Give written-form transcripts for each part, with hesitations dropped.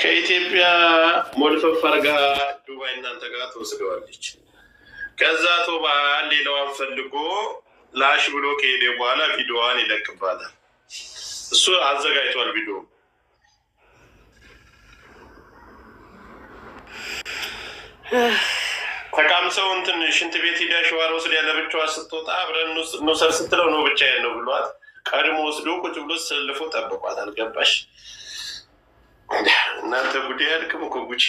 ከኢትዮጵያ ሞልፈፍ አርጋ ዱባይ እናንተ ጋር ትወስደዋለች። ከዛ ቶባ ሌላዋን ፈልጎ ላሽ ብሎ ከሄደ በኋላ ቪዲዮዋን ይለቅባታል። እሱ አዘጋጅቷል ቪዲዮ። ተቃምሰው እንትን ሽንት ቤት ሂዳ ሸዋር ወስድ ያለ ብቻዋ ስትወጣ አብረን እንውሰድ ስትለው ነው ብቻ ያለው ብሏት ቀድሞ ወስዶ ቁጭ ብሎ ተሰልፎ ጠብቋት። አልገባሽ እናንተ ጉዳይ አልክም እኮ ጉቺ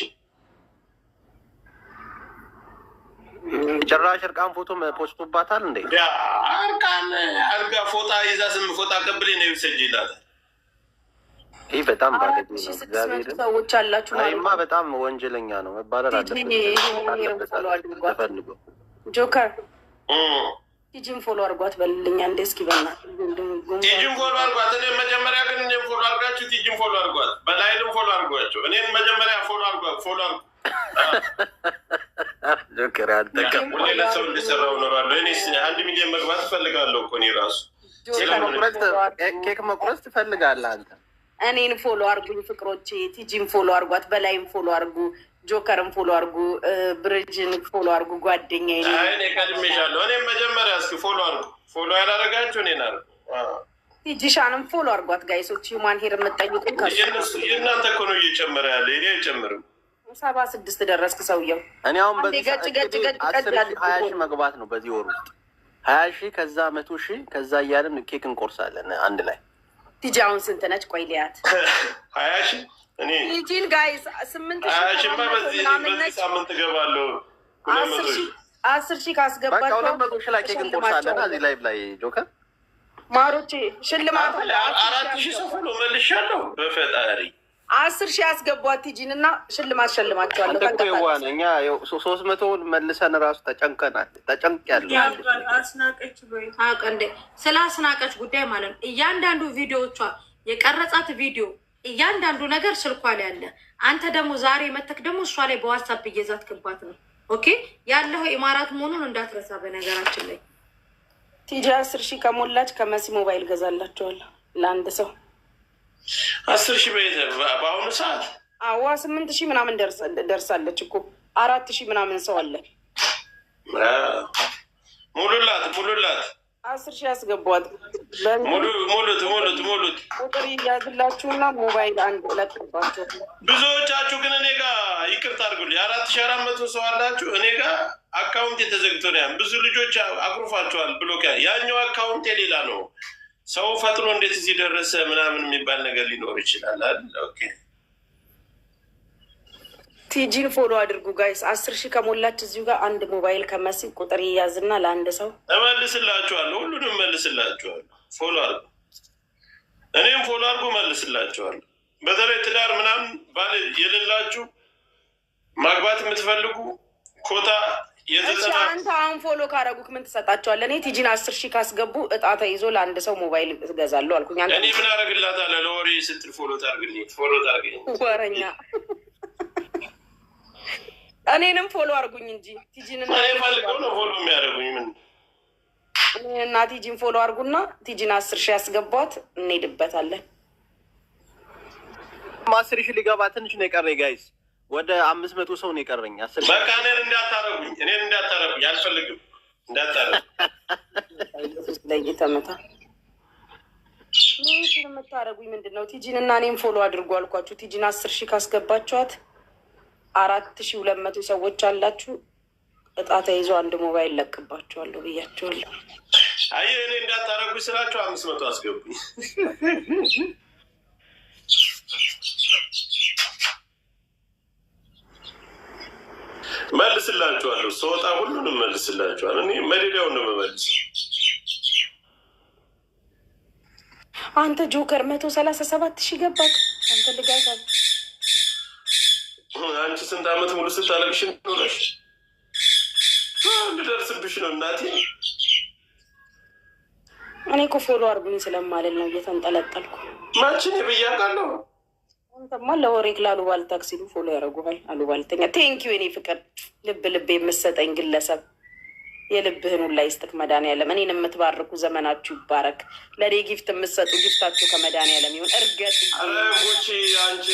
ጭራሽ እርቃን ፎቶ ፖስቶባታል እንዴ? እርቃን አልጋ ፎጣ ይዛ ስም ፎጣ ቀብሌ ነው ይሰጅ ይላታል። ይህ በጣም ባለጌ ነው። ሰዎች አላችሁ ማ በጣም ወንጀለኛ ነው መባረር አለበት። ጆከር ቲጂን ፎሎ አርጓት በልልኛ እንደ እስኪ በና ቲጂን ፎሎ አርጓት። እኔ መጀመሪያ ግን እኔም ፎሎ አርጋችሁ ቲጂን ፎሎ አርጓት። በላይልም ፎሎ አርጓቸው። እኔም መጀመሪያ ፎሎ አርጓት። ፎሎ አርጓት። ጆከር አልተቀም ሌላ ሰው እንዲሰራው ኖራለሁ። እኔ 1 ሚሊዮን መግባት እፈልጋለሁ እኮ እኔ ራሱ ኬክ መቁረስ ትፈልጋለህ አንተ። እኔን ፎሎ አርጉኝ ፍቅሮቼ። ቲጂን ፎሎ አርጓት። በላይም ፎሎ አርጉ። ጆከርን ፎሎ አርጉ። ብርጅን ፎሎ አርጉ። ጓደኛዬ እኔ ቀድሜሻለሁ። እኔም መጀመሪያ እስኪ ፎሎ አርጉ። ፎሎ ያላረጋችሁ እኔን አርጉ። ቲጂሻንም ፎሎ አርጓት ጋይሶች። ሂውማን ሄር የምጠይቁኝ የእናንተ እኮ ነው እየጨመረ ያለ። እኔ አይጨምርም። 76 ደረስክ ሰውየው። እኔ አሁን በዚህ 20 ሺህ መግባት ነው በዚህ ወር ውስጥ 20 ሺህ ከዛ 100 ሺህ ከዛ እያልን ኬክ እንቆርሳለን አንድ ላይ። ቲጂ አሁን ስንት ነች? ቆይ ሊያት 20 ሺህ እኔ ቲጂን ጋይስ 8 ሺህ በዚህ ሳምንት እገባለሁ። 10 ሺህ ካስገባችሁ 200 ሺህ ላይ ኬክ እንቆርሳለን እዚህ ላይ ላይ ጆከር ማሮቼ ሽልማት 4 ሺህ ሰው ፎሎ መልሻለሁ በፈጣሪ 10 ሺህ ያስገቧት ቲጂን እና ሽልማት ሸልማቸዋለሁ። እኛ 300ውን መልሰን ራሱ ተጨንቀናል። ተጨንቄያለሁ። አስናቀች ወይ አቀንዴ ስለ አስናቀች ጉዳይ ማለት ነው። እያንዳንዱ ቪዲዮዎቿ የቀረጻት ቪዲዮ እያንዳንዱ ነገር ስልኳ ላይ አለ። አንተ ደግሞ ዛሬ መተክ ደግሞ እሷ ላይ በዋትስአፕ እየዛትክባት ነው። ኦኬ ያለው ኢማራት መሆኑን እንዳትረሳ። በነገራችን ላይ ቲጂ 10 ሺህ ከሞላች ከመሲ ሞባይል ገዛላቸዋለሁ ለአንድ ሰው 10 ሺህ በአሁኑ ሰዓት 8 ሺህ ምናምን ደርሳለች እኮ 4 ሺህ ምናምን ሰው አለ። ሙሉላት 10 ሺህ ያስገቧት። ሙሉት ቁጥር ይያዝላችሁና ሞባይል አንድ ለቅባቸው። ብዙዎቻችሁ ግን እኔ ጋር ይቅርታ አድርጉልኝ 4400 ሰው አላችሁ። እኔ ጋር አካውንት የተዘግቶ ነው። ብዙ ልጆች አኩርፋችኋል። ብሎክ ያኛው አካውንት የሌላ ነው። ሰው ፈጥሮ እንዴት እዚህ ደረሰ ምናምን የሚባል ነገር ሊኖር ይችላል አይደል? ኦኬ ቲጂን ፎሎ አድርጉ ጋይስ። 10 ሺህ ከሞላች እዚሁ ጋር አንድ ሞባይል ከመሲ ቁጥር ይያዝና ለአንድ ሰው እመልስላችኋለሁ። ሁሉንም እመልስላችኋለሁ። ፎሎ አድርጉ። እኔም ፎሎ አድርጉ እመልስላችኋለሁ። በተለይ ትዳር ምናምን ባል የሌላችሁ ማግባት የምትፈልጉ ኮታ አንተ አሁን ፎሎ ካረጉክ ምን ትሰጣቸዋለህ? እኔ ቲጂን 10 ሺህ ካስገቡ እጣ ተይዞ ለአንድ ሰው ሞባይል እገዛለሁ አልኩኝ። እኔ ምን አደርግላታለሁ? ለወሬ ስትል ፎሎ ታርግልኝ። ወረኛ እኔንም ፎሎ አርጉኝ እንጂ ቲጂን ፈልገው ነው ፎሎ የሚያደርጉኝ። ምን እና ቲጂን ፎሎ አርጉና ቲጂን 10 ሺህ ያስገቧት፣ እንሄድበታለን። 10 ሺህ ሊገባ ትንሽ ነው የቀረኝ ጋይስ። ወደ 500 ሰው ነው የቀረኝ። በቃ እኔን እንዳታረጉኝ አልፈልግም። እንዳታረጉኝ ለይተመታ ምን የምታረጉኝ ምንድን ነው? ቲጂን እና እኔም ፎሎ አድርጎ አልኳችሁ። ቲጂን 10 ሺህ ካስገባችኋት 4200 ሰዎች አላችሁ። እጣ ተይዞ አንድ ሞባይል ለቅባችኋለሁ ብያችኋለሁ። አይ እኔ እንዳታረጉኝ ስላችሁ 500 አስገቡኝ። መልስላችኋለሁ። ስወጣ ሁሉንም መልስላችኋለሁ። እኔ መደዳውን ነው የምመልሰው። አንተ ጆከር 137 ሺህ ገባት። አንተ ልጋታ አንቺ ስንት ዓመት ሙሉ ስታለቅሽ ኖረሽ ልደርስብሽ ነው እናቴ። እኔ እኮ ፎሎ አርጉኝ ስለማልል ነው እየተንጠለጠልኩ። ማችን ብያቃለሁ። አንተማ ለወሬክ ላሉባልታ ሲሉ ፎሎ ያደርጉሃል። አሉባልተኛ ቴንኪው የኔ ፍቅር። ልብ የምሰጠኝ ግለሰብ የልብህን ሁላ ይስጥክ መድኃኒዓለም። እኔን የምትባርኩ ዘመናችሁ ይባረክ። ለእኔ ጊፍት የምትሰጡ ጊፍታችሁ ከመድኃኒዓለም ይሁን። እርገጥ ጉቺ አንቺ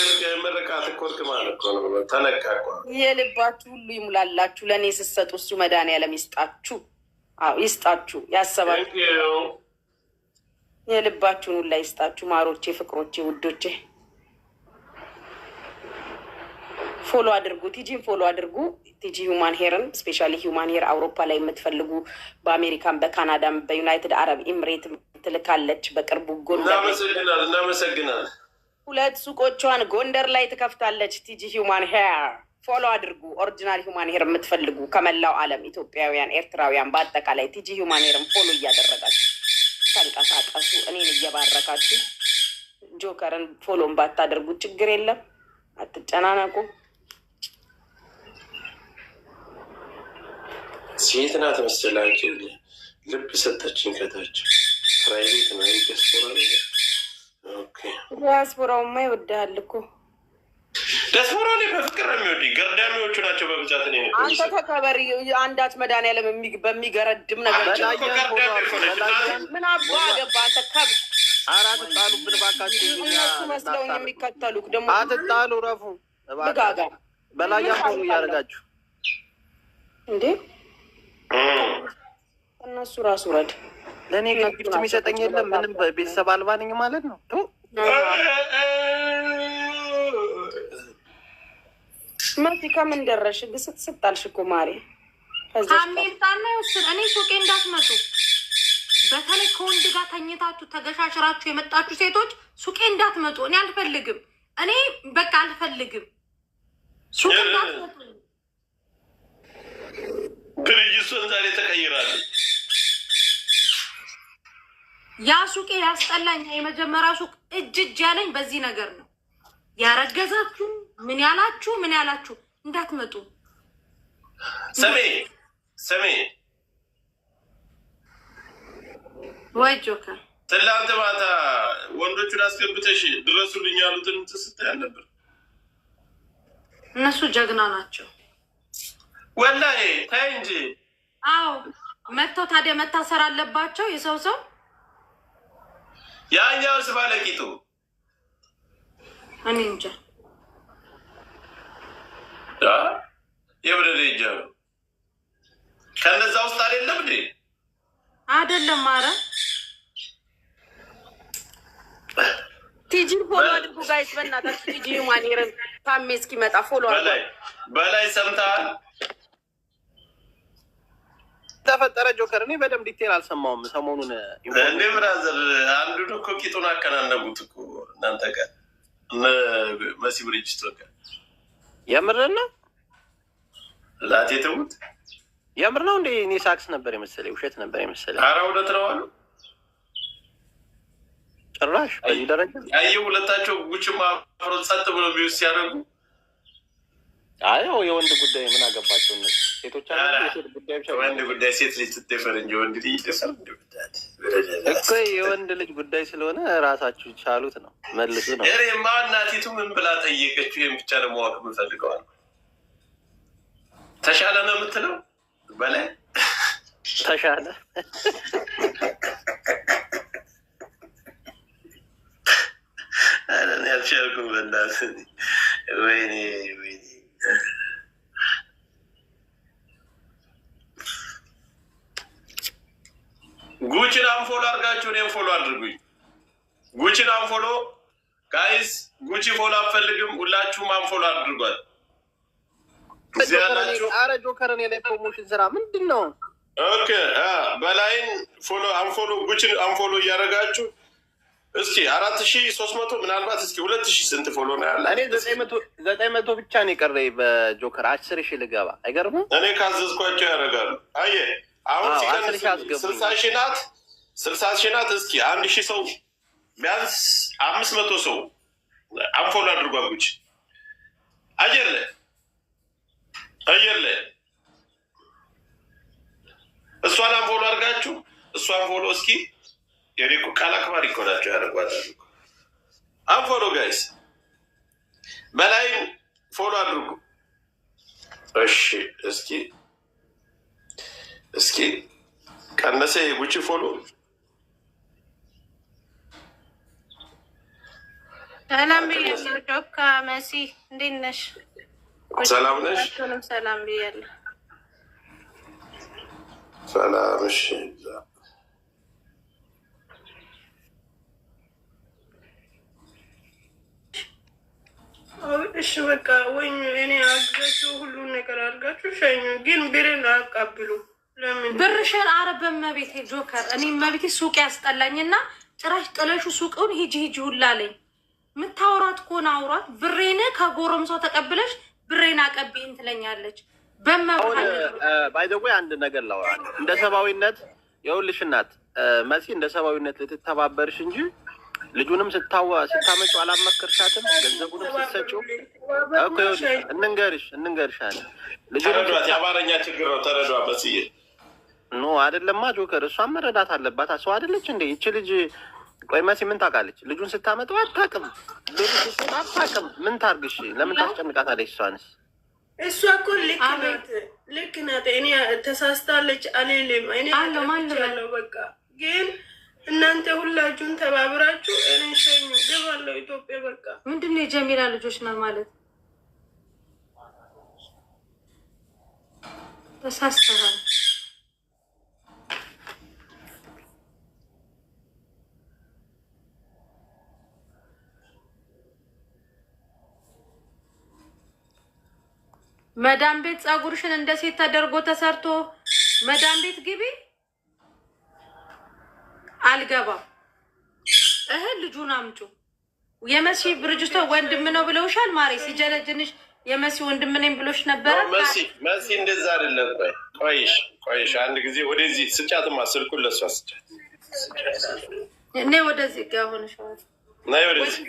የመረቃት ኮርክ ማለት ነው። ተነቃቋ የልባችሁ ሁሉ ይሙላላችሁ። ለእኔ ስትሰጡ እሱ መድኃኒዓለም ይስጣችሁ። አዎ ይስጣችሁ። ያሰባችሁ የልባችሁን ሁላ ይስጣችሁ። ማሮቼ፣ ፍቅሮቼ፣ ውዶቼ ፎሎ አድርጉ። ቲጂን ፎሎ አድርጉ። ቲጂ ሂውማን ሄርን ስፔሻሊ ሂውማን ሄር አውሮፓ ላይ የምትፈልጉ በአሜሪካን፣ በካናዳም፣ በዩናይትድ አረብ ኤምሬት ትልካለች። በቅርቡ ጎንደር እናመሰግናል። 2 ሱቆቿን ጎንደር ላይ ትከፍታለች። ቲጂ ሂውማን ሄር ፎሎ አድርጉ። ኦሪጂናል ሂውማን ሄር የምትፈልጉ ከመላው ዓለም ኢትዮጵያውያን፣ ኤርትራውያን በአጠቃላይ ቲጂ ሂውማን ሄርን ፎሎ እያደረጋችሁ ተንቀሳቀሱ። እኔን እየባረካችሁ ጆከርን ፎሎን ባታደርጉት ችግር የለም። አትጨናነቁ። ሴት ናት መሰላችሁ። ልብ ሰጠችኝ ከታች ፕራይቬት ነው ዲያስፖራ ነው። ዲያስፖራውማ ይወድሃል እኮ። ዲያስፖራ ላይ በፍቅር ነው የሚወድ። ገርዳሚዎቹ ናቸው በብዛት ነው። አንተ ተከበሪ። አንዳት መድኃኒዓለም በሚገረድም ነገር ምን አባ ገባ አንተ ከብ አራት ጣሉብን ባካችሁ። እነሱ መስለውኝ የሚከተሉክ ደግሞ አትጣሉ። ረፉ ብጋጋ በላያ ሆኑ እያደረጋችሁ እንዴ እነሱ ራሱ ረድ ለእኔ ግፍት የሚሰጠኝ የለም። ምንም ቤተሰብ አልባ ነኝ ማለት ነው። መሲ ከምን ደረሽ? ግስት ስጣልሽ እኮ ማሬ። አሜሪካና ይወስድ። እኔ ሱቄ እንዳትመጡ። በተለይ ከወንድ ጋር ተኝታችሁ ተገሻሽራችሁ የመጣችሁ ሴቶች ሱቄ እንዳትመጡ። እኔ አልፈልግም። እኔ በቃ አልፈልግም። ሱቅ እንዳትመጡ። ድርጅቱን ዛሬ ተቀይራለች። ያ ሱቄ ያስጠላኝ። የመጀመሪያ ሱቅ እጅ ያለኝ በዚህ ነገር ነው። ያረገዛችሁ ምን ያላችሁ እንዳትመጡ። ሰሜ ወይ ጆከር ትላንት ማታ ወንዶቹን አስገብተሽ ድረሱልኝ ያሉትን ስታይ ነበር። እነሱ ጀግና ናቸው ወላሂ። ታይ እንጂ። አዎ መጥተው ታዲያ መታሰር አለባቸው። የሰው ያኛውስ ባለቂጡ እኔ እንጃ። የብረደ ይጃሉ ከነዛ ውስጥ አይደለም እንዴ? አይደለም። ኧረ ቲጂን ፎሎ አድርጉ ጋይስ፣ በእናታችሁ ቲጂ ሂውማን ሄርን ታሜ እስኪመጣ ፎሎ አድርጉ። በላይ ሰምተሃል? ተፈጠረ ጆከር። እኔ በደምብ ዲቴል አልሰማውም ሰሞኑን። እንዴ ብራዘር፣ አንዱን እኮ ቂጡን አከናነቡት እኮ እናንተ ጋር መሲ ብሪጅስቶ ጋር። የምርና ላቴ ተውት። የምር ነው እንዴ? እኔ ሳክስ ነበር የመሰለኝ፣ ውሸት ነበር የመሰለኝ። ኧረ እውነት ነው አሉ። ጭራሽ በዚህ ደረጃ አየሁ። ሁለታቸው ጉችማ አፍሮ ጸጥ ብሎ ቢውስ ሲያደርጉ አየው። የወንድ ጉዳይ ምን አገባቸው እነሱ ሴቶች አሉ። የሴት ጉዳይ ብቻ ወንድ ጉዳይ ሴት ልጅ ስትደፈር እንጂ ወንድ ልጅ ይደፈር እኮ የወንድ ልጅ ጉዳይ ስለሆነ ራሳችሁ ቻሉት ነው መልሱ ነው። እኔማ እናቲቱ ምን ብላ ጠየቀችው? ይህን ብቻ ለማወቅ የምፈልገዋል። ተሻለ ነው የምትለው በላይ ተሻለ ያልቻልኩም በእናትህ ወይኔ ጉችን አንፎሎ አድርጋችሁ እኔም ፎሎ አድርጉኝ። ጉችን አንፎሎ ጋይስ፣ ጉቺ ፎሎ አፈልግም። ሁላችሁም አንፎሎ አድርጓል። አረ ጆከር እኔ ላይ ፕሮሞሽን ስራ ምንድን ነው? ኦኬ በላይን ፎሎ አንፎሎ ጉችን አንፎሎ እያደረጋችሁ እስኪ 4300 ምናልባት እስኪ 2000 ስንት ፎሎ ነው ያለ? እኔ 900 ብቻ ነው የቀረኝ በጆከር 10,000 ልገባ። አይገርምም? እኔ ካዘዝኳቸው ያደርጋሉ። አየህ አሁን ሲቀንስ 60,000 ናት። እስኪ 1,000 ሰው ቢያንስ 500 ሰው አንፎሎ አድርጓ ጉች አየር ላይ እሷን አንፎሎ አድርጋችሁ እሷን ፎሎ እስኪ የኔ እኮ ቃል አክባሪ እኮ ናቸው ያደርጓታል። አንፎሎ ጋይስ በላይ ፎሎ አድርጉ። እሺ እስኪ ቀነሰ የጉቺ ፎሎ ሰላም ብያለሁ። ጆካ መሲ እንዴት ነሽ? ሰላም ነሽ? ሰላም ብያለሁ። ሰላም። እሺ እሺ በቃ ወይም እኔ አግዛችሁ ሁሉን ነገር አድርጋችሁ ሸኙ፣ ግን ብርን አቃብሉ። ለምን ብርሽን? አረ በመቤቴ ጆከር፣ እኔ መቤቴ ሱቅ ያስጠላኝና ጭራሽ ጥለሹ ሱቅውን ሂጂ ሁላ አለኝ። የምታወራት ከሆነ አውራት። ብሬን ከጎረምሳው ተቀብለሽ ብሬን አቀቢኝ ትለኛለች። ባይዘዌ አንድ ነገር ላውራ። እንደ ሰብአዊነት የውልሽ እናት መሲ እንደ ሰብአዊነት ልትተባበርሽ እንጂ ልጁንም ስታመጪው አላመከርሻትም። ገንዘቡንም ስትሰጪው እኮ እንንገርሽ አለ ተረዷት። የአማርኛ ችግር ነው። ተረዷት መስዬ ኖ አይደለማ ጆከር፣ እሷን መረዳት አለባት። ሰው አይደለች እንዴ ይቺ ልጅ? ቆይ መሲ ምን ታውቃለች? ልጁን ስታመጣው አታውቅም፣ አታውቅም። ምን ታርግሽ? ለምን ታስጨንቃታለች? እሷንስ እሷ እኮ ልክ ናት። እኔ ተሳስታለች አልልም። እኔ አለው በቃ ግን እናንተ ሁላችሁን ተባብራችሁ እኔን ሸኙ። ገባለሁ ኢትዮጵያ። በቃ ምንድን ነው የጀሚላ ልጆች ነው ማለት? ተሳስተሃል። መዳም ቤት ፀጉርሽን እንደ ሴት ተደርጎ ተሰርቶ መዳም ቤት ግቢ። አልገባም። ልጁን አምጩ። የመሲ ብርጅቶ ወንድም ነው ብለውሻል። ማሬ ሲጀለጅንሽ የመሲ ወንድም ነኝ ብሎሽ ነበረ። መሲ እንደዛ አይደለም። ቆይሽ አንድ ጊዜ ወደዚህ ስጫትማ፣ ስልኩን ለሷ ስጫት። እኔ ወደዚህ ጋር ሆነሻል። ናይ ወደዚህ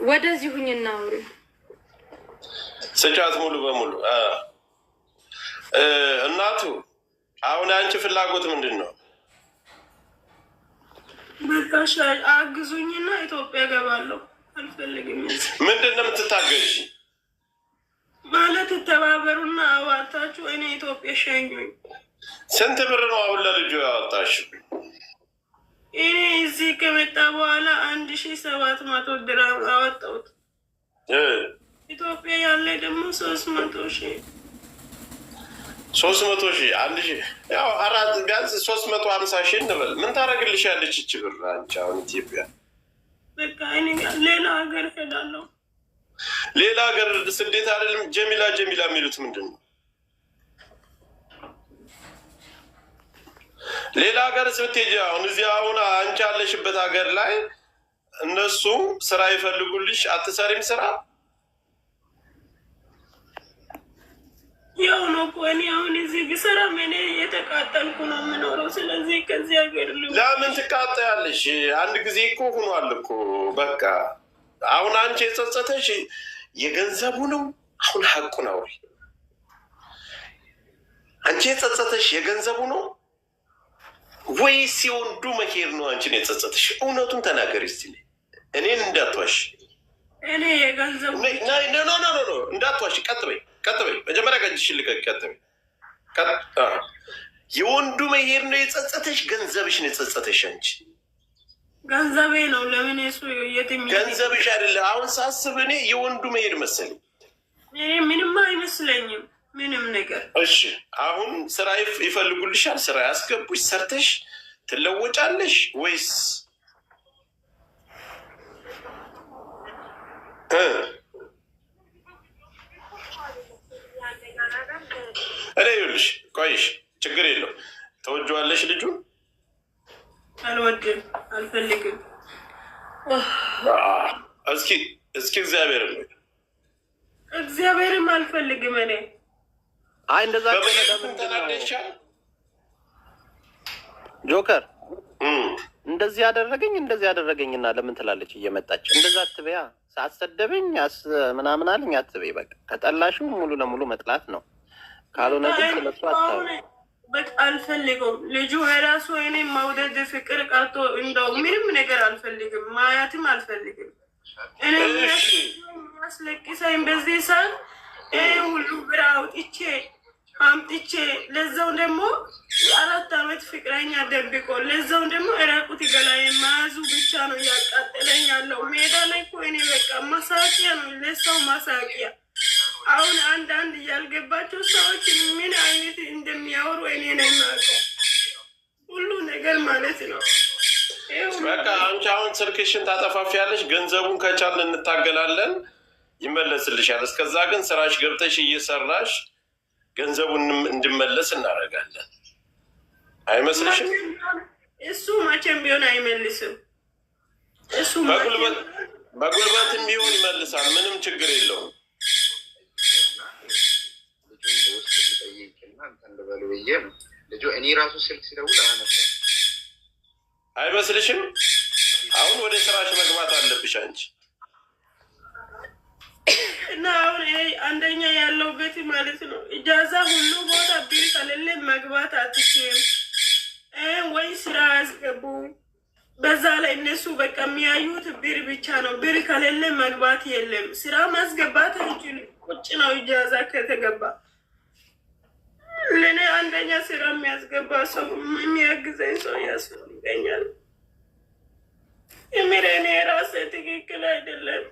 ወደዚህ ሁኝና አውሪ። ስጫት ሙሉ በሙሉ እናቱ። አሁን አንቺ ፍላጎት ምንድን ነው? በቃ አግዙኝና ኢትዮጵያ ገባለሁ። አልፈልግም። ምንድን ነው የምትታገዥ? ማለት ተባበሩና አዋጣችሁ እኔ ኢትዮጵያ ሸኙኝ። ስንት ብር ነው አሁን ለልጁ ያወጣሽው? እኔ እዚህ ከመጣ በኋላ 1700 ድራም አወጣሁት። ኢትዮጵያ ያለ ደግሞ 300,000 300,000 1,000 ያው አራት ቢያንስ 350,000 እንበል። ምን ታደርግልሻለች ይቺ ብር አንቺ አሁን ኢትዮጵያ? በቃ እኔ ሌላ ሀገር እሄዳለሁ። ሌላ ሀገር ስደት አይደለም። ጀሚላ የሚሉት ምንድን ነው? ሌላ ሀገር ስትሄጂ አሁን እዚህ አሁን አንቺ ያለሽበት ሀገር ላይ እነሱ ስራ ይፈልጉልሽ፣ አትሰሪም ስራ? ያው ነው እኮ እኔ አሁን እዚህ ብሰራ እኔ የተቃጠልኩ ነው የምኖረው። ስለዚህ ከዚህ ሀገር ለምን ትቃጠያለሽ? አንድ ጊዜ እኮ ሆኗል እኮ በቃ። አሁን አንቺ የጸጸተሽ የገንዘቡ ነው። አሁን ሀቁን አውሪ። አንቺ የጸጸተሽ የገንዘቡ ነው ወይስ የወንዱ መሄድ ነው? አንቺን የጸጸተሽ እውነቱን ተናገሪ እስቲ። እኔን እንዳትዋሽ። እኔ የገንዘቡ ኖ እንዳትዋሽ። ቀጥ በይ መጀመሪያ ከእጅሽ ልቀቅ። ቀጥ በይ። የወንዱ መሄድ ነው የጸጸተሽ? ገንዘብሽ ነው የጸጸተሽ? አንቺ ገንዘቤ ነው። ለምን እሱ ገንዘብሽ አይደለ? አሁን ሳስብ እኔ የወንዱ መሄድ መሰለኝ። እኔ ምንም አይመስለኝም ምንም ነገር። እሺ አሁን ስራ ይፈልጉልሻል፣ ስራ ያስገቡሽ፣ ሰርተሽ ትለወጫለሽ ወይስ እኔ ይኸውልሽ፣ ቆይሽ ችግር የለው ተወጂዋለሽ ልጁን? አልወድም፣ አልፈልግም። እስኪ እግዚአብሔርም አልፈልግም እኔ። አይ እንደዛ ጆከር እንደዚህ ያደረገኝና ለምን ትላለች እየመጣች? እንደዛ አትበያ። ሳትሰደበኝ ምናምን አለኝ አትበይ። በቃ ከጠላሽው ሙሉ ለሙሉ መጥላት ነው። ካልሆነ ግን ስለሱ አታውሪ። በቃ አልፈልገውም። ልጁ የራሱ እኔ መውደድ ፍቅር ቀርቶ እንደው ምንም ነገር አልፈልግም፣ ማያትም አልፈልግም። እኔ ያስለቅሰኝ በዚህ ሰዓት ሁሉ ብር አውጥቼ አምጥቼ ለዛው ደግሞ 4 ዓመት አመት ፍቅረኛ ደብቆ ለዛው ደግሞ እራቁት ገላይ ማዙ ብቻ ነው ያቃጠለኝ ያለው። ሜዳ ላይ እኮ እኔ በቃ ማሳቂያ ነው ለሰው ማሳቂያ። አሁን አንዳንድ ያልገባቸው ሰዎች ምን አይነት እንደሚያወሩ እኔ ነኝ የማውቀው ሁሉ ነገር ማለት ነው። በቃ አንቺ አሁን ስልክሽን ታጠፋፊያለሽ። ገንዘቡን ከቻልን እንታገላለን፣ ይመለስልሻል። እስከዛ ግን ስራሽ ገብተሽ እየሰራሽ ገንዘቡን እንድመለስ እናደርጋለን። አይመስልሽም? እሱ መቼም ቢሆን አይመልስም። እሱ በጉልበትም ቢሆን ይመልሳል። ምንም ችግር የለውም። ልጁ እኔ ራሱ ስልክ ሲደውል አይመስልሽም? አሁን ወደ ስራሽ መግባት አለብሽ አንቺ እና አሁን አንደኛ ያለውበት ማለት ነው እጃዛ ሁሉ ቦታ ቢል ከሌለ መግባት አትችልም ወይ ስራ ያስገቡ። በዛ ላይ እነሱ በቃ የሚያዩት ብር ብቻ ነው። ብር ከሌለ መግባት የለም። ስራ ማስገባት አይችልም። ቁጭ ነው እጃዛ ከተገባ። ለእኔ አንደኛ ስራ የሚያስገባ ሰው የሚያግዘኝ ሰው ያስፈልገኛል። እኔ ራሴ ትክክል አይደለም።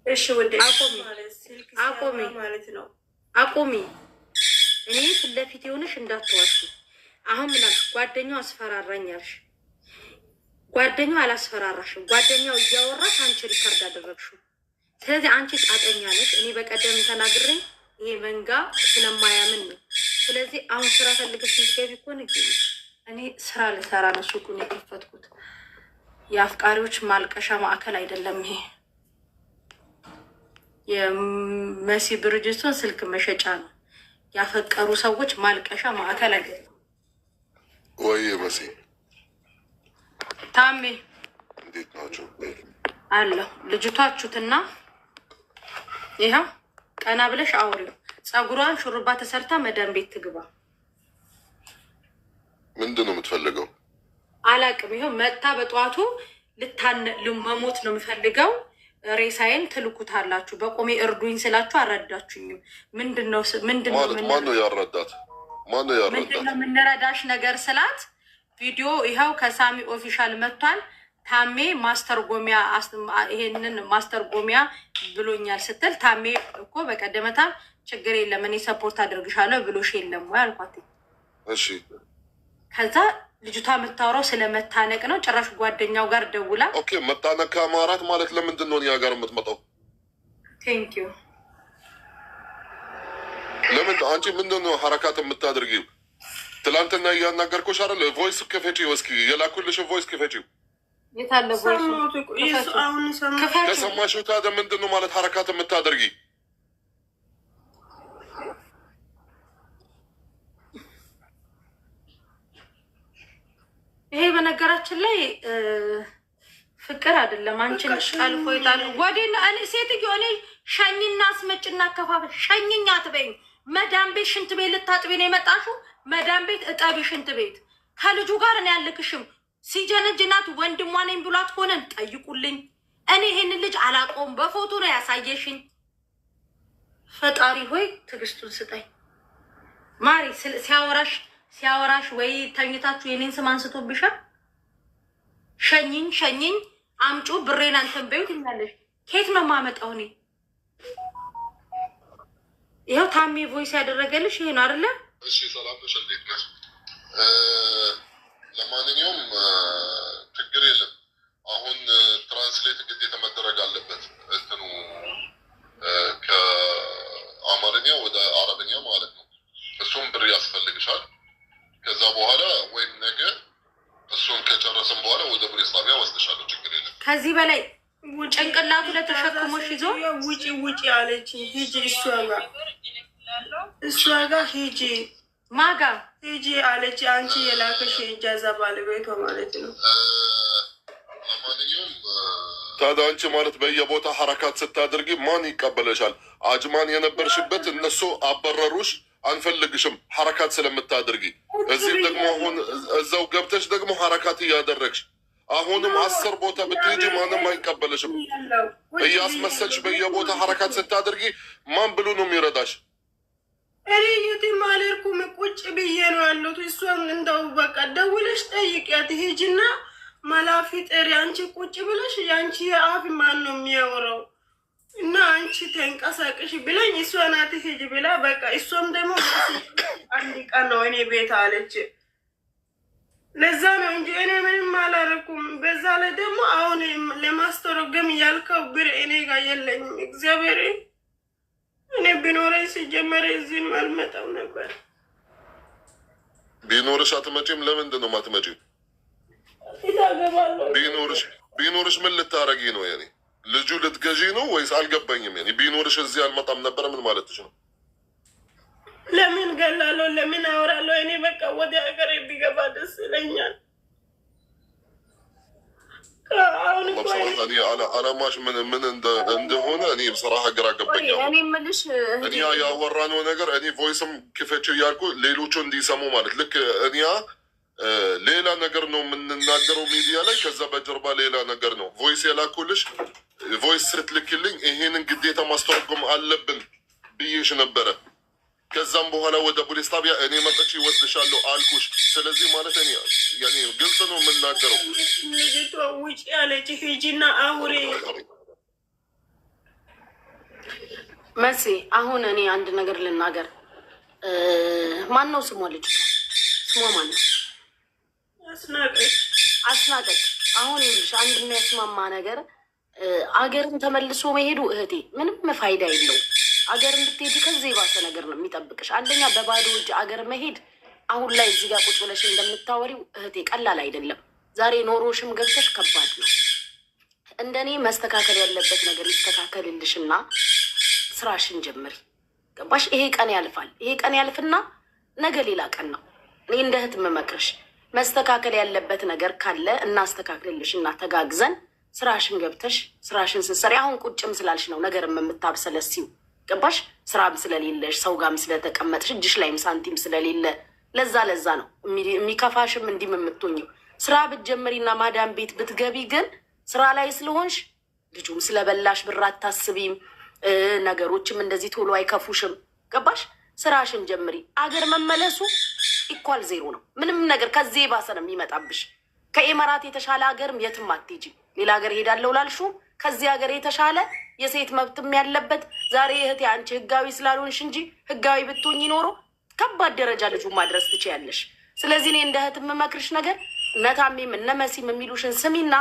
እሺ ወደ አቆሚ ማለት ነው። አቆሚ እኔ ፊት ለፊት የሆነሽ እንዳትዋሺ። አሁን ምን አልሽ? ጓደኛው አስፈራራኝ አልሽ። ጓደኛው አላስፈራራሽም። ጓደኛው እያወራሽ አንቺ ሪከርድ አደረግሽው። ስለዚህ አንቺ ጣጠኛ ነሽ። እኔ በቀደም ተናግሬ ይሄ መንጋ ስለማያምን ነው። ስለዚህ አሁን ስራ ፈልገሽ ምትገቢ ከሆነ ግቢ። እኔ ስራ ልሰራ ነው ሱቁን የከፈትኩት። የአፍቃሪዎች ማልቀሻ ማዕከል አይደለም ይሄ። የመሲ ብርጅስቶን ስልክ መሸጫ ነው። ያፈቀሩ ሰዎች ማልቀሻ ማዕከል አይደለም። ወይ መሲ ታሜ እንዴት ናቸው? አለሁ ልጅቷችሁትና ይኸው ቀና ብለሽ አውሪው። ፀጉሯን ሹሩባ ተሰርታ መዳን ቤት ትግባ። ምንድን ነው የምትፈልገው? አላቅም። ይኸው መጥታ በጠዋቱ መሞት ነው የምፈልገው። ሬሳዬን ትልኩታላችሁ። በቆሜ እርዱኝ ስላችሁ አልረዳችሁኝም። ምንድነው ማነው ያረዳት? ምንድነው የምንረዳሽ ነገር ስላት ቪዲዮ ይኸው ከሳሚ ኦፊሻል መጥቷል። ታሜ ማስተርጎሚያ ይሄንን ማስተርጎሚያ ብሎኛል ስትል ታሜ እኮ በቀደመታ ችግር የለም እኔ ሰፖርት አድርግሻለሁ ብሎሽ የለም ወይ አልኳት። እሺ ከዛ ልጅቷ የምታወራው ስለመታነቅ ነው። ጭራሽ ጓደኛው ጋር ደውላ ኦኬ መታነቅ ከአማራት ማለት ለምንድን ነው እኛ ጋር የምትመጣው? ቴንኪዩ ለምን አንቺ ምንድን ነው ሀረካት የምታደርጊው? ትላንትና እያናገርኩሽ አይደል? ቮይስ ክፈቺው እስኪ፣ የላኩልሽ ቮይስ ክፈቺው። የታለ ቮይስ? ከሰማሽው ታዲያ ምንድን ነው ማለት ሀረካት የምታደርጊ? ይሄ በነገራችን ላይ ፍቅር አይደለም። አንቺን ጠልፎ ይጣል ወዴና እኔ ሴትዮ እኔ ሸኝና አስመጭና አከፋፈል ሸኝኛ አትበይኝ። መዳም ቤት ሽንት ቤት ልታጥቢ ነው የመጣሽው። መዳም ቤት እጠቢ ሽንት ቤት። ከልጁ ጋር እኔ ያልክሽም ሲጀነጅናት ወንድሟ ነኝ ብሏት ሆነን ጠይቁልኝ። እኔ ይሄንን ልጅ አላውቀውም። በፎቶ ነው ያሳየሽኝ። ፈጣሪ ሆይ ትዕግስቱን ስጠኝ። ማሪ ሲያወራሽ ወይ ተኝታችሁ የኔን ስም አንስቶብሻል። ሸኝኝ አምጩ ብሬን አንተን በይው ትኛለሽ። ከየት ነው የማመጣው? እኔ ይኸው ታሜ ቮይስ ያደረገልሽ ይሄ ነው አይደለ? እሺ ሰላም ነሽ? እንዴት ነሽ? ለማንኛውም ችግር የለም። አሁን ትራንስሌት ግዴታ መደረግ አለበት እንትኑ ከአማርኛ ወደ አረብኛ ማለት ነው። እሱም ብር ያስፈልግሻል። ከዛ በኋላ ወይም ነገ እሱን ከጨረስን በኋላ ወደ ፖሊስ ጣቢያ ወስድሻለሁ። ችግር የለም። ከዚህ በላይ ጭንቅላቱ ለተሸክሞሽ ይዞ ውጪ አለች። ሂጂ እሷ ጋር ሂጂ ማጋ ሂጂ አለች። አንቺ የላከሽ የእጃዛ ባለቤቷ ማለት ነው። ለማንኛውም ታዲያ አንቺ ማለት በየቦታ ሐረካት ስታደርጊ ማን ይቀበለሻል? አጅማን የነበርሽበት እነሱ አበረሩሽ፣ አንፈልግሽም ሐረካት ስለምታደርጊ። እዚህም ደግሞ አሁን እዛው ገብተሽ ደግሞ ሐረካት እያደረግሽ አሁንም 10 ቦታ ብትሄጂ ማንም አይቀበለሽም። እያስመሰልሽ በየቦታ ሐረካት ስታደርጊ ማን ብሎ ነው የሚረዳሽ? እኔ የትም አልሄድኩም፣ ቁጭ ብዬ ነው ያለሁት። እሷም እንደው በቃ ደውለሽ ጠይቂያት ሂጂና መላፊ ጥሪ። አንቺ ቁጭ ብለሽ የአንቺ አፍ ማን ነው የሚያወራው? እና አንቺ ተንቀሳቀሽ ብለኝ እሷ ናት ሂጂ ብላ በቃ እሷም ደግሞ አንድ ቀን ነው እኔ ቤት አለች። ለዛ ነው እንጂ እኔ ምንም አላደረኩም። በዛ ላይ ደግሞ አሁን ለማስተረጎም ያልከው ብር እኔ ጋር የለኝም። እግዚአብሔር እኔ ቢኖረኝ ሲጀመር እዚህም አልመጣም ነበር። ቢኖርሽ አትመጪም? ለምንድን ነው የማትመጪው? ቢኖርሽ ምን ልታረጊ ነው? ያኔ ልጁ ልትገዢ ነው ወይስ? አልገባኝም። ያኔ ቢኖርሽ እዚህ አልመጣም ነበረ ምን ማለትሽ ነው? ለምን ገላለሁ? ለምን አወራለሁ? እኔ በቃ ወደ ሀገር ቢገባ ደስ ይለኛል። አሁን አላማሽ ምን እንደሆነ እኔ ስራ ሀገር አገባኛው። እኔ ያወራነው ነገር እኔ ቮይስም ክፈችው እያልኩ ሌሎቹ እንዲሰሙ ማለት ልክ እኔ ሌላ ነገር ነው የምንናገረው ሚዲያ ላይ፣ ከዛ በጀርባ ሌላ ነገር ነው። ቮይስ የላኩልሽ ቮይስ ስትልክልኝ ይሄንን ግዴታ ማስተረጎም አለብን ብዬሽ ነበረ። ከዛም በኋላ ወደ ፖሊስ ጣቢያ እኔ መጥቼ ይወስድሻለሁ አልኩሽ። ስለዚህ ማለት እኔ ያኔ ግልጽ ነው የምናገረው። ልጅቷ ውጪ ያለች ሂጂና አውሬ መሲ። አሁን እኔ አንድ ነገር ልናገር። ማን ነው ስሟ? ልጅ ስሟ ማን ነው? አስናቀች። አሁን ይልሽ አንድ የሚያስማማ ነገር አገርን ተመልሶ መሄዱ እህቴ ምንም ፋይዳ የለው። አገር እንድትሄጂ ከዚህ የባሰ ነገር ነው የሚጠብቅሽ። አንደኛ በባዶ እጅ አገር መሄድ አሁን ላይ እዚህ ጋር ቁጭ ብለሽ እንደምታወሪው እህቴ ቀላል አይደለም። ዛሬ ኖሮሽም ገብተሽ ከባድ ነው። እንደኔ መስተካከል ያለበት ነገር ይስተካከልልሽና ስራሽን ጀምሪ። ገባሽ? ይሄ ቀን ያልፋል። ይሄ ቀን ያልፍና ነገ ሌላ ቀን ነው። እኔ እንደ እህት የምመክርሽ መስተካከል ያለበት ነገር ካለ እናስተካክልልሽ እና ተጋግዘን ስራሽን ገብተሽ ስራሽን ስትሰሪ አሁን ቁጭም ስላልሽ ነው ነገርም የምታብሰለሲው። ገባሽ? ስራም ስለሌለሽ ሰው ጋርም ስለተቀመጥሽ እጅሽ ላይም ሳንቲም ስለሌለ ለዛ ነው የሚከፋሽም እንዲም የምትሆኝው። ስራ ብትጀምሪና ማዳም ቤት ብትገቢ ግን ስራ ላይ ስለሆንሽ ልጁም ስለበላሽ ብር አታስቢም። ነገሮችም እንደዚህ ቶሎ አይከፉሽም። ገባሽ? ስራሽን ጀምሪ። አገር መመለሱ ኢኳል 0 ነው። ምንም ነገር ከዚህ የባሰ ነው የሚመጣብሽ። ከኤመራት የተሻለ ሀገርም የትም አትሄጂም። ሌላ ሀገር ሄዳለሁ ላልሹ ከዚህ ሀገር የተሻለ የሴት መብትም ያለበት ዛሬ እህቴ አንቺ ህጋዊ ስላልሆንሽ እንጂ ህጋዊ ብትሆኝ ኖሮ ከባድ ደረጃ ልጁ ማድረስ ትችያለሽ። ስለዚህ እኔ እንደ እህት የምመክርሽ ነገር እነ ታሜም እነ መሲም የሚሉሽን ስሚና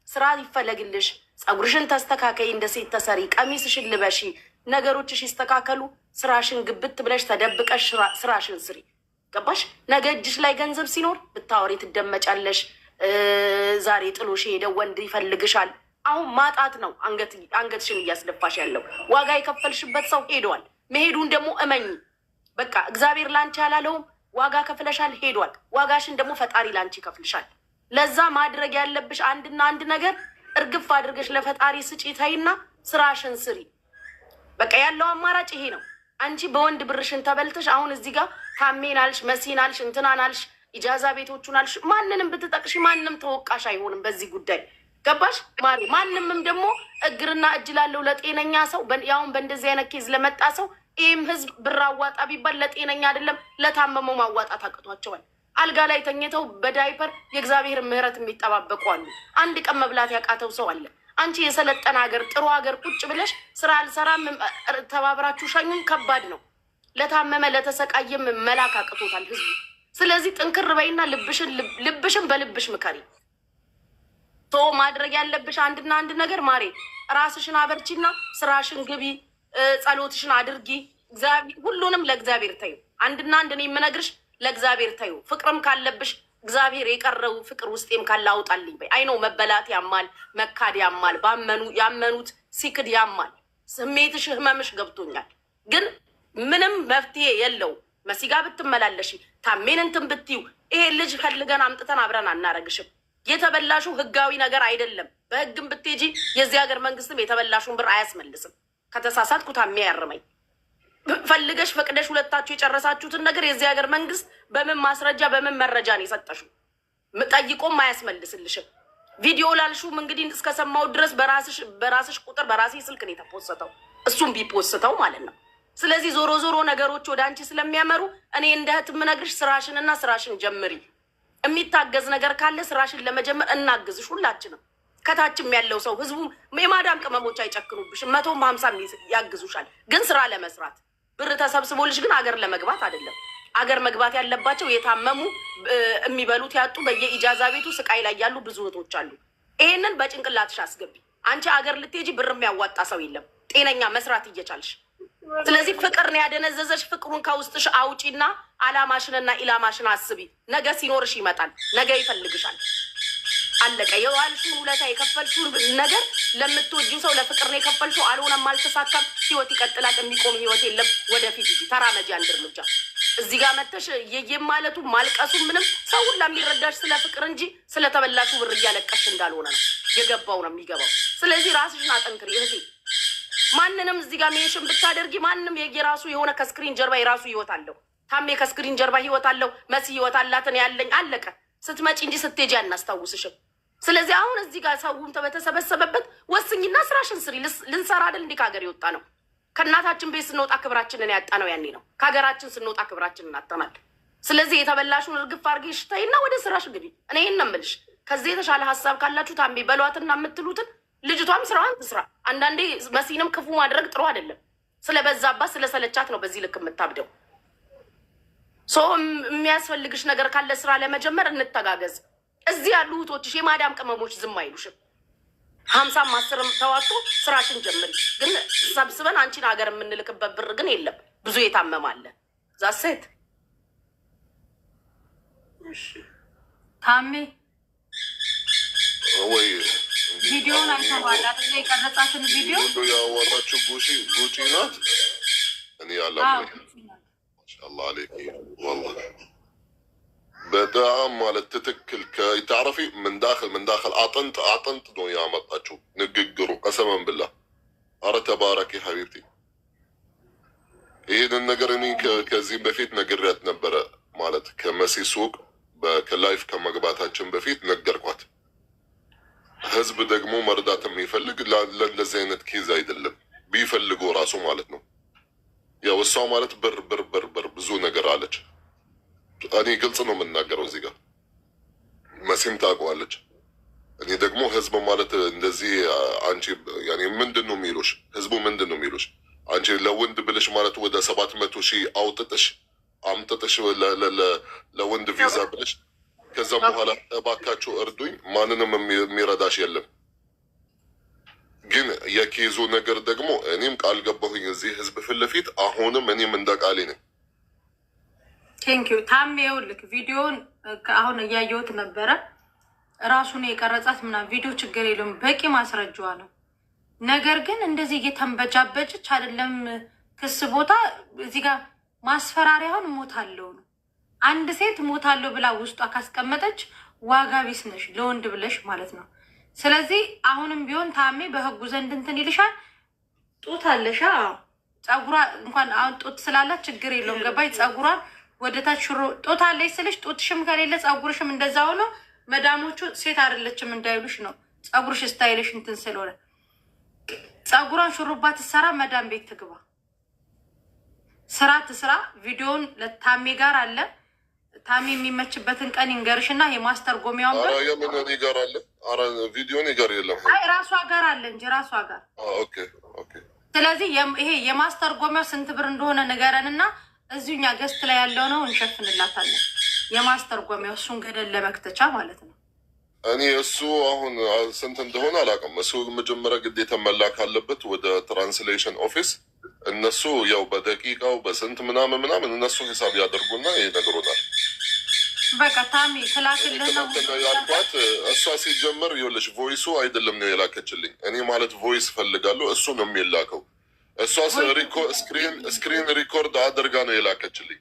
ስራ ይፈለግልሽ። ፀጉርሽን ተስተካከይ፣ እንደ ሴት ተሰሪ፣ ቀሚስሽን ልበሺ፣ ነገሮችሽ ይስተካከሉ። ስራሽን ግብት ብለሽ ተደብቀሽ ስራሽን ስሪ። ገባሽ? ነገ እጅሽ ላይ ገንዘብ ሲኖር ብታወሪ ትደመጫለሽ። ዛሬ ጥሎሽ የሄደው ወንድ ይፈልግሻል። አሁን ማጣት ነው አንገትሽን እያስደፋሽ ያለው። ዋጋ የከፈልሽበት ሰው ሄዷል። መሄዱን ደግሞ እመኝ። በቃ እግዚአብሔር ላንቺ ያላለውም ዋጋ ከፍለሻል፣ ሄዷል። ዋጋሽን ደግሞ ፈጣሪ ላንቺ ይከፍልሻል። ለዛ ማድረግ ያለብሽ አንድና አንድ ነገር እርግፍ አድርገሽ ለፈጣሪ ስጪ ተይና ስራሽን ስሪ። በቃ ያለው አማራጭ ይሄ ነው። አንቺ በወንድ ብርሽን ተበልተሽ አሁን እዚህ ጋር ታሜን አልሽ፣ መሲን አልሽ፣ እንትናን አልሽ፣ ኢጃዛ ቤቶቹን አልሽ። ማንንም ብትጠቅሽ ማንም ተወቃሽ አይሆንም በዚህ ጉዳይ። ገባሽ? ማንምም ደግሞ እግርና እጅ ላለው ለጤነኛ ሰው ያሁን በእንደዚህ አይነት ኬዝ ለመጣ ሰው ይህም ህዝብ ብር አዋጣ ቢባል ለጤነኛ አይደለም ለታመመው ማዋጣት አቅቷቸዋል። አልጋ ላይ ተኝተው በዳይፐር የእግዚአብሔር ምህረት የሚጠባበቁ አሉ። አንድ ቀን መብላት ያቃተው ሰው አለ። አንቺ የሰለጠነ ሀገር ጥሩ ሀገር ቁጭ ብለሽ ስራ አልሰራም ተባብራችሁ ሸኙን ከባድ ነው። ለታመመ ለተሰቃየም መላክ አቅቶታል ህዝቡ። ስለዚህ ጥንክር በይና ልብሽን በልብሽ ምከሪ። ቶ ማድረግ ያለብሽ አንድና አንድ ነገር ማሬ፣ ራስሽን አበርቺና ስራሽን ግቢ፣ ጸሎትሽን አድርጊ። ሁሉንም ለእግዚአብሔር ታዩ። አንድና አንድ እኔ የምነግርሽ ለእግዚአብሔር ታዩ። ፍቅርም ካለብሽ እግዚአብሔር የቀረው ፍቅር ውስጤም ካለ አውጣልኝ በይ። አይነው መበላት ያማል፣ መካድ ያማል፣ ያመኑት ሲክድ ያማል። ስሜትሽ ህመምሽ ገብቶኛል፣ ግን ምንም መፍትሄ የለው። መሲጋ ብትመላለሽ ታሜን እንትን ብትዩ ይሄ ልጅ ፈልገን አምጥተን አብረን አናረግሽም። የተበላሹ ህጋዊ ነገር አይደለም። በህግም ብትሄጂ የዚህ ሀገር መንግስትም የተበላሹን ብር አያስመልስም። ከተሳሳትኩ ታሜ ያርመኝ። ፈልገሽ ፈቅደሽ ሁለታችሁ የጨረሳችሁትን ነገር የዚህ ሀገር መንግስት በምን ማስረጃ በምን መረጃ ነው የሰጠሽው? ጠይቆም አያስመልስልሽም። ቪዲዮ ላልሹም እንግዲህ እስከሰማው ድረስ በራስሽ ቁጥር በራሴ ስልክ ነው የተፖሰተው፣ እሱም ቢፖስተው ማለት ነው። ስለዚህ ዞሮ ዞሮ ነገሮች ወደ አንቺ ስለሚያመሩ እኔ እንደ እህት የምነግርሽ ስራሽንና ስራሽን ጀምሪ። የሚታገዝ ነገር ካለ ስራሽን ለመጀመር እናግዝሽ ሁላችንም። ከታችም ያለው ሰው ህዝቡ የማዳም ቅመሞች አይጨክኑብሽም። 150 ያግዙሻል። ግን ስራ ለመስራት ብር ተሰብስቦልሽ ግን አገር ለመግባት አይደለም። አገር መግባት ያለባቸው የታመሙ የሚበሉት ያጡ በየኢጃዛ ቤቱ ስቃይ ላይ ያሉ ብዙ እህቶች አሉ። ይሄንን በጭንቅላትሽ አስገቢ። አንቺ አገር ልትሄጂ ብር የሚያዋጣ ሰው የለም ጤነኛ መስራት እየቻልሽ። ስለዚህ ፍቅር ነው ያደነዘዘሽ። ፍቅሩን ከውስጥሽ አውጪና አላማሽንና ኢላማሽን አስቢ። ነገ ሲኖርሽ ይመጣል። ነገ ይፈልግሻል። አለቀ። የዋልሽውን ውለታ የከፈልሽውን ነገር ለምትወጂው ሰው ለፍቅር ነው የከፈልሽው። አልሆነም፣ አልተሳካም። ህይወት ይቀጥላል። የሚቆም ህይወት የለም። ወደፊት ሂጂ፣ ተራመጂ አንድ እርምጃ። እዚህ ጋር መተሽ የየም ማለቱ ማልቀሱ ምንም ሰው ሁላ የሚረዳሽ ስለ ፍቅር እንጂ ስለተበላሹ ብር እያለቀሽ እንዳልሆነ ነው የገባው ነው የሚገባው። ስለዚህ ራስሽን አጠንክሪ እህቴ። ማንንም እዚህ ጋር ሜንሽን ብታደርጊ ማንም የራሱ የሆነ ከስክሪን ጀርባ የራሱ ህይወት አለው። ታሜ ከስክሪን ጀርባ ህይወት አለው። መሲ ህይወት አላትን ያለኝ አለቀ። ስትመጪ እንጂ ስትሄጂ አናስታውስሽም። ስለዚህ አሁን እዚህ ጋር ሰውም በተሰበሰበበት ወስኝና ስራሽን ስሪ። ልንሰራ አይደል እንዴ ከሀገር የወጣ ነው? ከእናታችን ቤት ስንወጣ ክብራችንን ያጣ ነው ያኔ ነው። ከሀገራችን ስንወጣ ክብራችንን አጣናል። ስለዚህ የተበላሹን እርግፍ አድርጌሽ ተይና ወደ ስራሽ ግቢ። እኔ ይህን ነው የምልሽ። ከዚህ የተሻለ ሀሳብ ካላችሁ ታሜ በሏትና የምትሉትን ልጅቷም ስራዋን ትስራ። አንዳንዴ መሲንም ክፉ ማድረግ ጥሩ አይደለም። ስለበዛባት ስለሰለቻት ነው በዚህ ልክ የምታብደው። የሚያስፈልግሽ ነገር ካለ ስራ ለመጀመር እንተጋገዝ። እዚህ ያሉ እህቶችሽ የማዳም ቅመሞች ዝም አይሉሽም። 50 10 ተዋቶ ስራሽን ጀምሪ። ግን ሰብስበን አንቺን ሀገር የምንልክበት ብር ግን የለም። ብዙ የታመማለ ዛሴት ታሜ ወይ ቪዲዮን አይተባል አይደል? የቀረጻትን ቪዲዮ ያወራችው ጉጪ ናት። እኔ ያላም ማሻአላህ አለይኪ والله በጣም ማለት ትክክል ከታረፊ من داخل አጥንት ነው ያመጣችው ንግግሩ። ቀሰመን ብላ አረ ተባረኪ ሀቢብቲ። ይሄንን ነገር እኔ ከዚህ በፊት ነግሬያት ነበረ። ማለት ከመሲ ሱቅ በላይፍ ከመግባታችን በፊት ነገርኳት። ህዝብ ደግሞ መርዳት የሚፈልግ ለእንደዚህ አይነት ኬዝ አይደለም ቢፈልገው ራሱ ማለት ነው። ያው እሷ ማለት ብር ብዙ ነገር አለች። እኔ ግልጽ ነው የምናገረው እዚህ ጋር መሲም ታውቀዋለች። እኔ ደግሞ ህዝብ ማለት እንደዚህ አንቺ ያኔ ምንድን ነው የሚሉሽ? ህዝቡ ምንድን ነው የሚሉሽ? አንቺ ለወንድ ብለሽ ማለት ወደ 700,000 አውጥተሽ አምጥተሽ ለወንድ ቪዛ ብለሽ ከዛም በኋላ እባካችሁ እርዱኝ ማንንም የሚረዳሽ የለም። ግን የኬዙ ነገር ደግሞ እኔም ቃል ገባሁኝ እዚህ ህዝብ ፊት ለፊት አሁንም እኔም እንደ ቃሌ ነኝ። ቴንኪዩ ታሜ። ይኸውልህ ቪዲዮን አሁን እያየሁት ነበረ። ራሱን የቀረጻት ምናምን ቪዲዮ ችግር የለውም፣ በቂ ማስረጃዋ ነው። ነገር ግን እንደዚህ እየተንበጃበጭች አይደለም ክስ ቦታ እዚህ ጋር ማስፈራሪያውን ሞታለሁ ነው። አንድ ሴት ሞታለሁ ብላ ውስጧ ካስቀመጠች ዋጋ ቢስ ነሽ ለወንድ ብለሽ ማለት ነው። ስለዚህ አሁንም ቢሆን ታሜ በህጉ ዘንድ እንትን ይልሻል። ጡት አለሻ ጸጉሯ እንኳን አሁን ጡት ስላላት ችግር የለውም ገባይ። ጸጉሯን ወደታች ሽሮ ጡት አለሽ ስልሽ ጡትሽም ከሌለ ጸጉርሽም እንደዛ ሆኖ መዳሞቹ ሴት አይደለችም እንዳይሉሽ ነው። ጸጉርሽ ስታይልሽ እንትን ስለሆነ ጸጉሯን ሹሩባ ትሰራ፣ መዳም ቤት ትግባ፣ ስራ ትስራ። ቪዲዮን ለታሜ ጋር አለ ታሚ የሚመችበትን ቀን ይንገርሽና የማስተርጎሚያውን ኧረ የምን እኔ ጋር አለ? ኧረ ቪዲዮ እኔ ጋር የለም። አይ ራሷ ጋር አለ እንጂ ራሷ ጋር። ኦኬ ኦኬ። ስለዚህ ይሄ የማስተርጎሚያው ስንት ብር እንደሆነ ንገረንና እዚሁ እኛ ገስት ላይ ያለው ነው እንሸፍንላታለን። የማስተርጎሚያው እሱን ገደል ለመክተቻ ማለት ነው። እኔ እሱ አሁን ስንት እንደሆነ አላውቅም። እሱ መጀመሪያ ግዴታ መላክ አለበት ወደ ትራንስሌሽን ኦፊስ። እነሱ ያው በደቂቃው በስንት ምናምን እነሱ ሂሳብ ያደርጉና ይነግሩናል። በቃ ታሚ ትላክልና ያልኳት እሷ ሲጀምር ይኸውልሽ ቮይሱ አይደለም ነው የላከችልኝ። እኔ ማለት ቮይስ ፈልጋለሁ እሱ ነው የሚላከው። እሷ ስክሪን ሪኮርድ አድርጋ ነው የላከችልኝ።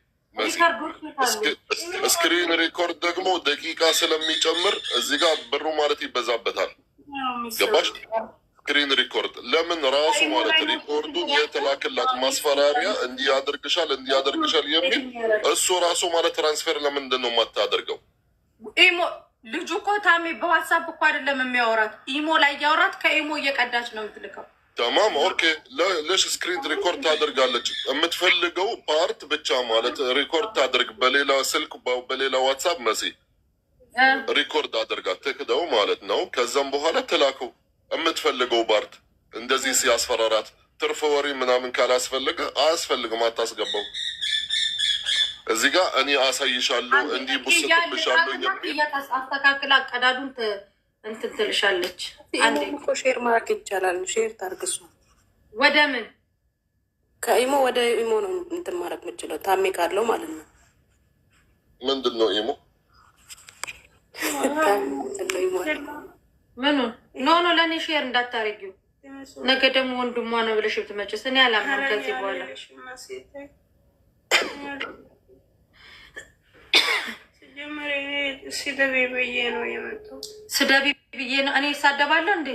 ስክሪን ሪኮርድ ደግሞ ደቂቃ ስለሚጨምር እዚህ ጋር ብሩ ማለት ይበዛበታል። ገባሽ? ስክሪን ሪኮርድ ለምን ራሱ ማለት ሪኮርዱን የተላክላት ማስፈራሪያ እንዲያደርግሻል የሚል እሱ ራሱ ማለት ትራንስፌር ለምንድን ነው የማታደርገው? ኢሞ ልጁ እኮ ታሚ በዋትሳፕ እኮ አይደለም የሚያወራት፣ ኢሞ ላይ እያወራት ከኢሞ እየቀዳች ነው የምትልከው። ተማም ኦኬ። ለሽ ስክሪን ሪኮርድ ታደርጋለች። የምትፈልገው ፓርት ብቻ ማለት ሪኮርድ ታደርግ በሌላ ስልክ በሌላ ዋትሳፕ መሲ ሪኮርድ አድርጋ ትክደው ማለት ነው። ከዛም በኋላ ትላከው የምትፈልገው ፓርት። እንደዚህ ሲያስፈራራት ትርፍ ወሬ ምናምን ካላስፈለገ አያስፈልግም፣ አታስገባው። እዚህ ጋር እኔ አሳይሻለሁ እንዲህ ቡስጥብሻለሁ የሚል አስተካክላ አቀዳዱን እንትን ትልሻለች። አንዴ እኮ ሼር ማድረግ ይቻላል። ሼር ታርግሱ። ወደ ምን ከኢሞ ወደ ኢሞ ነው እንትን ማድረግ የምችለው ታሜ ካለው ማለት ነው። ምንድን ነው ኢሞ? ምኑ ኖ ለእኔ ሼር እንዳታረጊው። ነገ ደግሞ ወንድሟ ነው ብለሽ ብትመጭስ እኔ አላምንም። ከዚህ በኋላ ስደቢ ብዬ ነው የመጣው። ስደቢ ብዬ ነው እኔ ይሳደባለሁ እንዴ?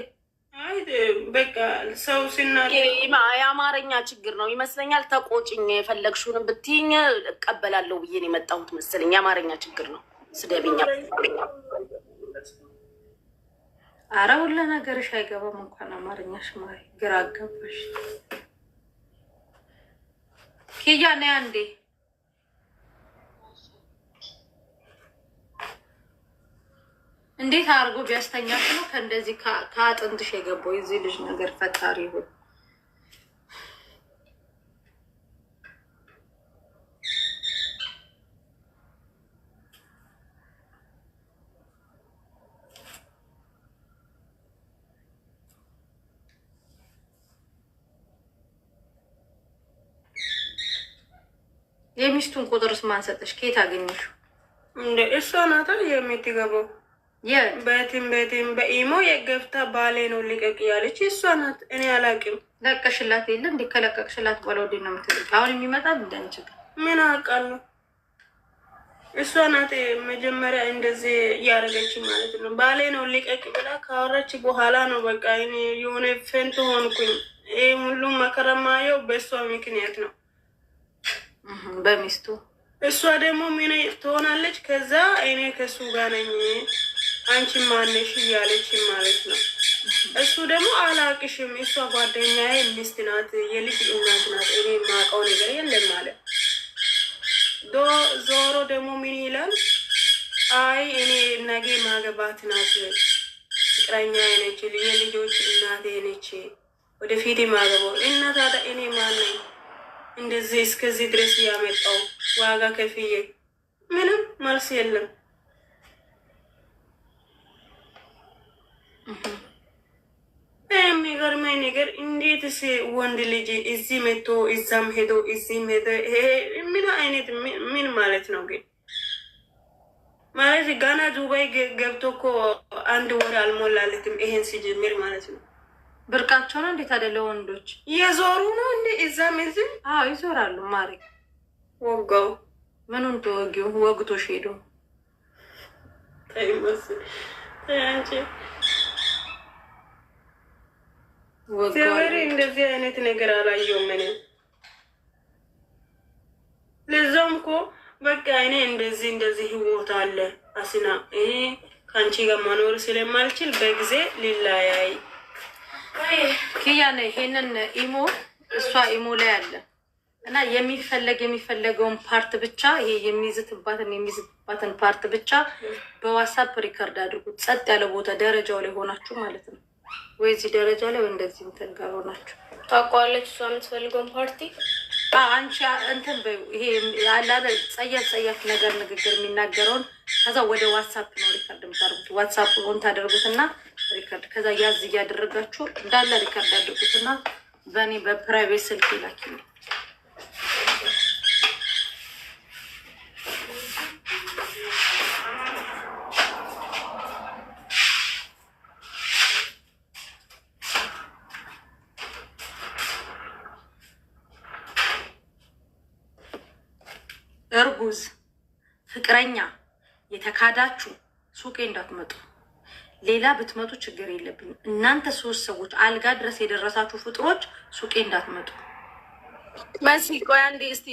በቃ ሰው የአማርኛ ችግር ነው ይመስለኛል። ተቆጭኝ የፈለግሽውንም ብትይኝ እቀበላለሁ ብዬ ነው የመጣሁት መሰለኝ። የአማርኛ ችግር ነው። ስደቢኛ። አረ ሁሉ ነገርሽ አይገባም። እንኳን አማርኛሽ ማሪ ግራ አጋባሽ። ኪያ ነይ አንዴ። እንዴት አድርጎ ቢያስተኛሽ ነው ከእንደዚህ ከአጥንትሽ የገባው የዚህ ልጅ ነገር? ፈጣሪ ይሁን። የሚስቱን ቁጥርስ ማን ሰጠሽ? ከየት አገኘሽው? እንደ እሷ ናታ የምትገባው በቲም በኢሞ የገብታ ባሌ ነው ልቀቅ ያለች እሷ ናት። እኔ አላውቅም። ለቀሽላት የለ እንዴ? ከለቀቅሽላት በኋላ ወዲህ ነው የምትልቅ። አሁን የሚመጣል እንዳንችል ምን አውቃለሁ። እሷ ናት መጀመሪያ እንደዚህ እያደረገች ማለት ነው። ባሌ ነው ልቀቅ ብላ ካወራች በኋላ ነው በቃ እኔ የሆነ ፈንት ሆንኩኝ። ይህ ሁሉም መከረማየው በእሷ ምክንያት ነው፣ በሚስቱ። እሷ ደግሞ ምን ትሆናለች? ከዛ እኔ ከሱ ጋር ነኝ አንቺ ማነሽ እያለች ማለት ነው። እሱ ደግሞ አላቅሽም፣ እሷ ጓደኛዬ ሚስት ናት፣ የልጅ እናት ናት፣ እኔ የማውቀው ነገር የለም ማለት። ዞሮ ደግሞ ምን ይላል? አይ እኔ ነገ ማገባት ናት፣ ፍቅረኛ ነች፣ የልጆች እናቴ ነች፣ ወደፊት ማገባው እና ታዲያ እኔ ማነኝ እንደዚህ እስከዚህ ድረስ ያመጣው ዋጋ ከፍዬ? ምንም መልስ የለም። የሚገርመኝ ነገር እንዴትስ ወንድ ልጅ እዚህ መቶ እዛም ሄዶ እዚህም ሄዶ ምን አይነት ምን ማለት ነው? ግን ማለት ጋና ዱባይ ገብቶ እኮ አንድ ወር አልሞላለትም ይሄን ሲጀምር ማለት ነው። ብርቃቸው ነው እንዴት አይደለ? ወንዶች የዞሩ ነው እንዴ እዛም እዚህም? አዎ ይዞራሉ። ማሪ ወጋው ምኑን ተወጊው? ወግቶሽ ሄዶ ታይመስ አንቺ እንደዚህ አይነት ነገር አላየሁም እኔ። ለዛም እኮ በቃ እኔ እንደዚህ ህይወት አለ አስና እኔ ከአንቺ ጋር መኖር ስለማልችል በጊዜ ሊለያይ ኪያ ነይ። ይሄንን ኢሞ እሷ ኢሞ ላይ አለ እና የሚፈለገውን ፓርት ብቻ ይሄ የሚይዝባትን ፓርት ብቻ በዋትሳፕ ሪከርድ አድርጉት። ጸጥ ያለ ቦታ ደረጃው ላይ ሆናችሁ ማለት ነው። ወይ እዚህ ደረጃ ላይ ወይ እንደዚህ እንትን ጋር ሆናችሁ ታውቀዋለች እሷ የምትፈልገውን ፓርቲ። አንቺ እንትን በይው። ይሄ ያለ ጸያፍ ነገር ንግግር የሚናገረውን ከዛ ወደ ዋትሳፕ ነው ሪከርድ የምታደርጉት። ዋትሳፕ ኦን ታደርጉትና ሪከርድ ከዛ ያዝ እያደረጋችሁ እንዳለ ሪከርድ አድርጉትና በእኔ በፕራይቬት ስልክ ይላኪ ነው። እርጉዝ ፍቅረኛ የተካዳችሁ ሱቄ እንዳትመጡ። ሌላ ብትመጡ ችግር የለብኝም። እናንተ 3 ሰዎች አልጋ ድረስ የደረሳችሁ ፍጥሮች ሱቄ እንዳትመጡ። መሲ ቆይ አንዴ እስቲ